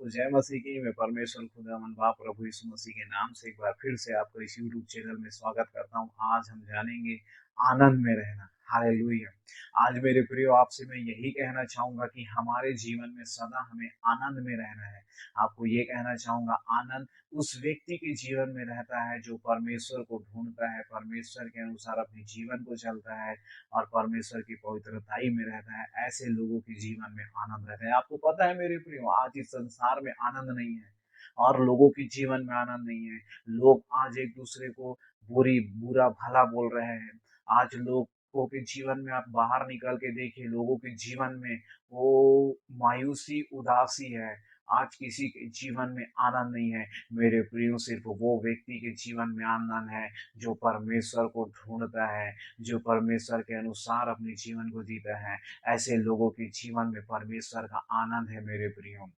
जय मसीह की। मैं परमेश्वर खुदावन बाप प्रभु यीशु मसीह के नाम से एक बार फिर से आपको इस यूट्यूब चैनल में स्वागत करता हूँ। आज हम जानेंगे आनंद में रहना। हालेलुया। आज मेरे प्रियो आपसे मैं यही कहना चाहूंगा कि हमारे जीवन में सदा हमें आनंद में रहना है। आपको ये कहना चाहूंगा, आनंद उस व्यक्ति के जीवन में रहता है जो परमेश्वर को ढूंढता है, परमेश्वर के अनुसार अपने जीवन को चलता है और परमेश्वर की पवित्रताई में रहता है। ऐसे लोगों के जीवन में आनंद रहता है। आपको पता है मेरे प्रियो, आज इस संसार में आनंद नहीं है और लोगों के जीवन में आनंद नहीं है। लोग आज एक दूसरे को बुरा भला बोल रहे हैं। आज लोगों के जीवन में आप बाहर निकल के देखिए, लोगों के जीवन में वो मायूसी उदासी है। आज किसी के जीवन में आनंद नहीं है मेरे प्रियो। सिर्फ वो व्यक्ति के जीवन में आनंद है जो परमेश्वर को ढूंढता है, जो परमेश्वर के अनुसार अपने जीवन को जीता है। ऐसे लोगों के जीवन में परमेश्वर का आनंद है मेरे प्रियो।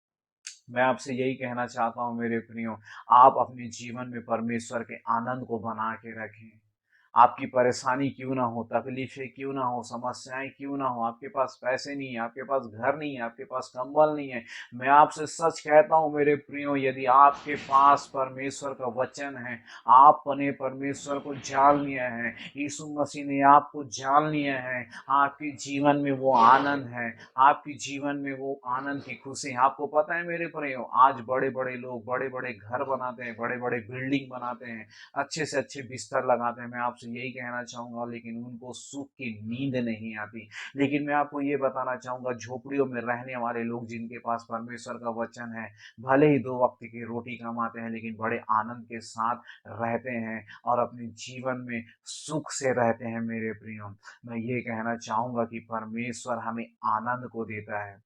मैं आपसे यही कहना चाहता हूँ मेरे प्रियो, आप अपने जीवन में परमेश्वर के आनंद को बना के रखें। आपकी परेशानी क्यों ना हो, तकलीफें क्यों ना हो, समस्याएं क्यों ना हो, आपके पास पैसे नहीं है, आपके पास घर नहीं है, आपके पास कंबल नहीं है, मैं आपसे सच कहता हूं मेरे प्रियो, यदि आपके पास परमेश्वर का वचन है, आपने परमेश्वर को जान लिया है, यीशु मसीह ने आपको जान लिया है, आपके जीवन में वो आनंद है, आपके जीवन में वो आनंद की खुशी है। आपको पता है मेरे प्रियो, आज बड़े बड़े लोग बड़े बड़े घर बनाते हैं, बड़े बड़े बिल्डिंग बनाते हैं, अच्छे से अच्छे बिस्तर लगाते हैं। मैं आपसे यही कहना चाहूंगा, लेकिन उनको सुख की नींद नहीं आती। लेकिन मैं आपको ये बताना चाहूंगा, झोपड़ियों में रहने वाले लोग जिनके पास परमेश्वर का वचन है, भले ही 2 वक्त की रोटी कमाते हैं, लेकिन बड़े आनंद के साथ रहते हैं और अपने जीवन में सुख से रहते हैं मेरे प्रियो। मैं ये कहना चाहूंगा कि परमेश्वर हमें आनंद को देता है।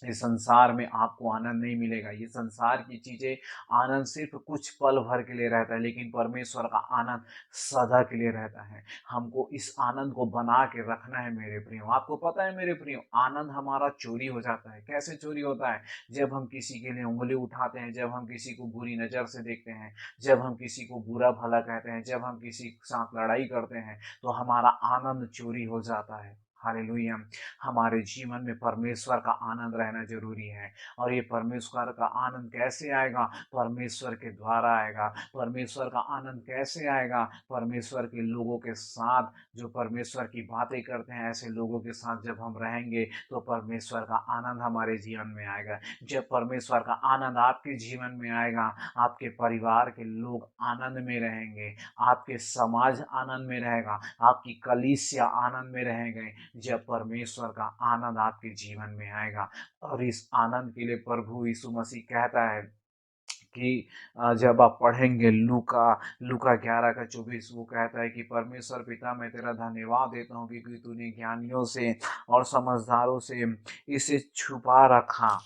इस संसार में आपको आनंद नहीं मिलेगा। ये संसार की चीजें, आनंद सिर्फ कुछ पल भर के लिए रहता है, लेकिन परमेश्वर का आनंद सदा के लिए रहता है। हमको इस आनंद को बना के रखना है मेरे प्रियो। आपको पता है मेरे प्रियो, आनंद हमारा चोरी हो जाता है। कैसे चोरी होता है? जब हम किसी के लिए उंगली उठाते हैं, जब हम किसी को बुरी नजर से देखते हैं, जब हम किसी को बुरा भला कहते हैं, जब हम किसी के साथ लड़ाई करते हैं, तो हमारा आनंद चोरी हो जाता है। हालेलुया। हमारे जीवन में परमेश्वर का आनंद रहना जरूरी है। और ये परमेश्वर का आनंद कैसे आएगा? परमेश्वर के द्वारा आएगा। परमेश्वर का आनंद कैसे आएगा? परमेश्वर के लोगों के साथ, जो परमेश्वर की बातें करते हैं, ऐसे लोगों के साथ जब हम रहेंगे तो परमेश्वर का आनंद हमारे जीवन में आएगा। जब परमेश्वर का आनंद आपके जीवन में आएगा, आपके परिवार के लोग आनंद में रहेंगे, आपके समाज आनंद में रहेगा, आपकी कलीसिया आनंद में रहेंगे। जब परमेश्वर का आनंद आपके जीवन में आएगा, और इस आनंद के लिए प्रभु यीशु मसीह कहता है कि जब आप पढ़ेंगे लूका लूका 11 का 24, वो कहता है कि परमेश्वर पिता, मैं तेरा धन्यवाद देता हूँ क्योंकि तूने ज्ञानियों से और समझदारों से इसे छुपा रखा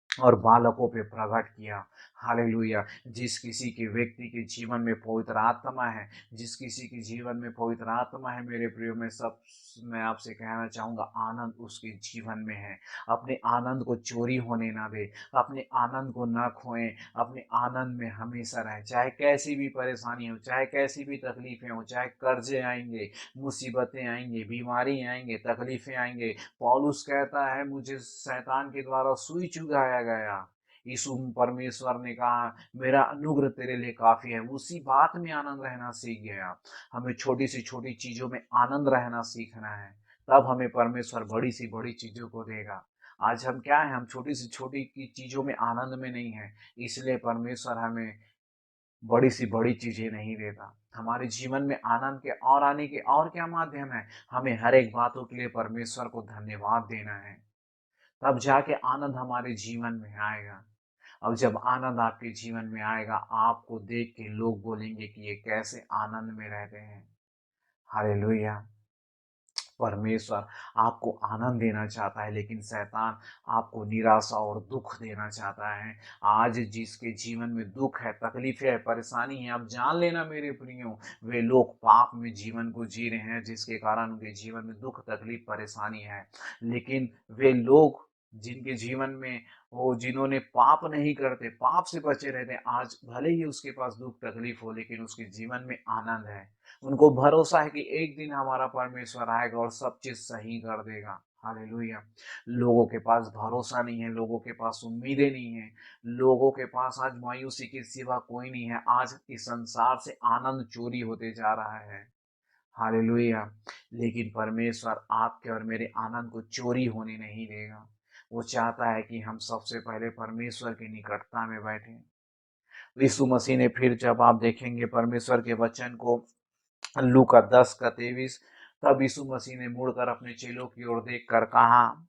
और बालकों पे प्रकट किया। हालेलुया। जिस किसी के व्यक्ति के जीवन में पवित्र आत्मा है, जिस किसी के जीवन में पवित्र आत्मा है मेरे प्रियो, मैं आपसे कहना चाहूंगा, आनंद उसके जीवन में है। अपने आनंद को चोरी होने ना दे, अपने आनंद को ना खोएं, अपने आनंद में हमेशा रहें। चाहे कैसी भी परेशानी हो, चाहे कैसी भी तकलीफें हो, चाहे कर्जे आएंगे, मुसीबतें आएंगे, बीमारी आएंगे, तकलीफें आएंगे, पौलुस कहता है, मुझे शैतान के द्वारा सुई चुगाया गया, यीशु परमेश्वर ने कहा, मेरा अनुग्रह तेरे लिए काफी है। उसी बात में आनंद रहना सीख गया। हमें छोटी सी छोटी चीजों में आनंद रहना सीखना है, तब हमें परमेश्वर बड़ी सी बड़ी चीजों को देगा। आज हम क्या है, हम छोटी सी छोटी की चीजों में आनंद में नहीं है, इसलिए परमेश्वर हमें बड़ी सी बड़ी चीजें नहीं देता। हमारे जीवन में आनंद के और आने के और क्या माध्यम है? हमें हर एक बातों के लिए परमेश्वर को धन्यवाद देना है, तब जाके आनंद हमारे जीवन में आएगा। और जब आनंद आपके जीवन में आएगा, आपको देख के लोग बोलेंगे कि ये कैसे आनंद में रहते हैं। हालेलुया। परमेश्वर आपको आनंद देना चाहता है, लेकिन शैतान आपको निराशा और दुख देना चाहता है। आज जिसके जीवन में दुख है, तकलीफ है, परेशानी है, आप जान लेना मेरे प्रियो, वे लोग पाप में जीवन को जी रहे हैं, जिसके कारण उनके जीवन में दुख, तकलीफ, परेशानी है। लेकिन वे लोग जिनके जीवन में, वो जिन्होंने पाप नहीं करते, पाप से बचे रहते, आज भले ही उसके पास दुख तकलीफ हो, लेकिन उसके जीवन में आनंद है। उनको भरोसा है कि एक दिन हमारा परमेश्वर आएगा और सब चीज सही कर देगा। हालेलुया। लोगों के पास भरोसा नहीं है, लोगों के पास उम्मीदें नहीं है, लोगों के पास आज मायूसी के सिवा कोई नहीं है। आज इस संसार से आनंद चोरी होते जा रहा है। हालेलुया। लेकिन परमेश्वर आपके और मेरे आनंद को चोरी होने नहीं देगा। वो चाहता है कि हम सबसे पहले परमेश्वर की निकटता में बैठें। यीशु मसीह ने फिर, जब आप देखेंगे परमेश्वर के वचन को, लूका 10 का 23, तब यीशु मसीह ने मुड़कर अपने चेलों की ओर देखकर कहा,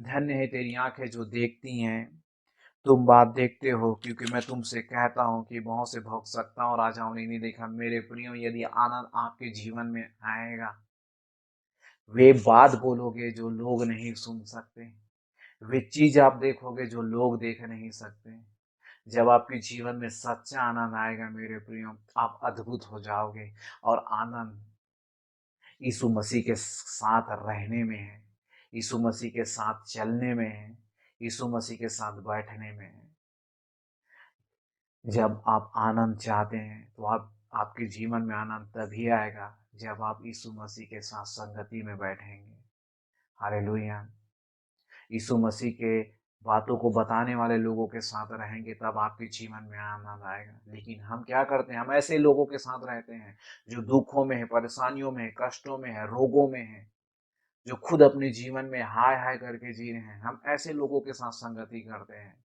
धन्य है तेरी आंखें जो देखती हैं, तुम बात देखते हो, क्योंकि मैं तुमसे कहता हूँ कि बहुत से भविष्यवक्ताओं और राजाओं ने नहीं देखा। मेरे प्रियो, यदि आनंद आपके जीवन में आएगा, वे बात बोलोगे जो लोग नहीं सुन सकते, वे चीज आप देखोगे जो लोग देख नहीं सकते। जब आपके जीवन में सच्चा आनंद आएगा मेरे प्रियो, आप अद्भुत हो जाओगे। और आनंद यीशु मसीह के साथ रहने में है, यीशु मसीह के साथ चलने में है, यीशु मसीह के साथ बैठने में है। जब आप आनंद चाहते हैं तो आप, आपके जीवन में आनंद तभी आएगा जब आप यीशु मसीह के साथ संगति में बैठेंगे। हालेलुया। यीशु मसीह के बातों को बताने वाले लोगों के साथ रहेंगे, तब आपके जीवन में आनंद आएगा। लेकिन हम क्या करते हैं, हम ऐसे लोगों के साथ रहते हैं जो दुखों में है, परेशानियों में है, कष्टों में है, रोगों में है, जो खुद अपने जीवन में हाय हाय करके जी रहे हैं। हम ऐसे लोगों के साथ संगति करते हैं,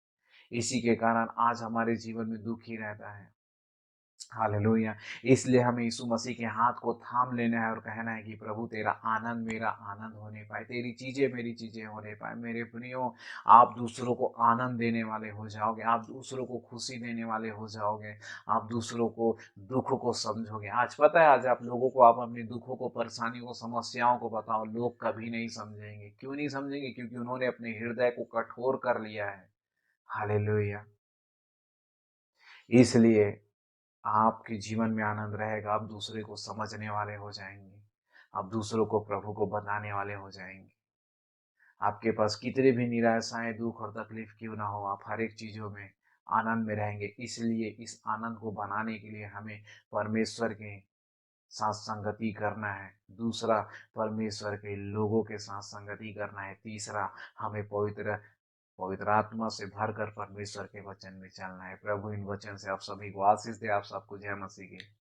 इसी के कारण आज हमारे जीवन में दुख ही रहता है। हालेलुया। इसलिए हमें यीशु मसीह के हाथ को थाम लेना है और कहना है कि प्रभु तेरा आनंद मेरा आनंद होने पाए, तेरी चीजें मेरी चीजें होने पाए। मेरे प्रियो, आप दूसरों को आनंद देने वाले हो जाओगे, आप दूसरों को खुशी देने वाले हो जाओगे, आप दूसरों को दुख को समझोगे। आज पता है, आज आप लोगों को, आप अपने दुखों को, परेशानियों को, समस्याओं को बताओ, लोग कभी नहीं समझेंगे। क्यों नहीं समझेंगे? क्योंकि उन्होंने अपने हृदय को कठोर कर लिया है। हालेलुया। इसलिए आपके जीवन में आनंद रहेगा, आप दूसरे को समझने वाले हो जाएंगे, आप दूसरों को प्रभु को बताने वाले हो जाएंगे। आपके पास कितने भी निराशाएं, दुख और तकलीफ क्यों ना हो, आप हर एक चीजों में आनंद में रहेंगे। इसलिए इस आनंद को बनाने के लिए हमें परमेश्वर के साथ संगति करना है। दूसरा, परमेश्वर के लोगों के साथ संगति करना है। तीसरा, हमें पवित्र पवित्र आत्मा से भरकर परमेश्वर के वचन में चलना है। प्रभु इन वचन से आप सभी को आशीष दे। आप सबको जय मसीह की।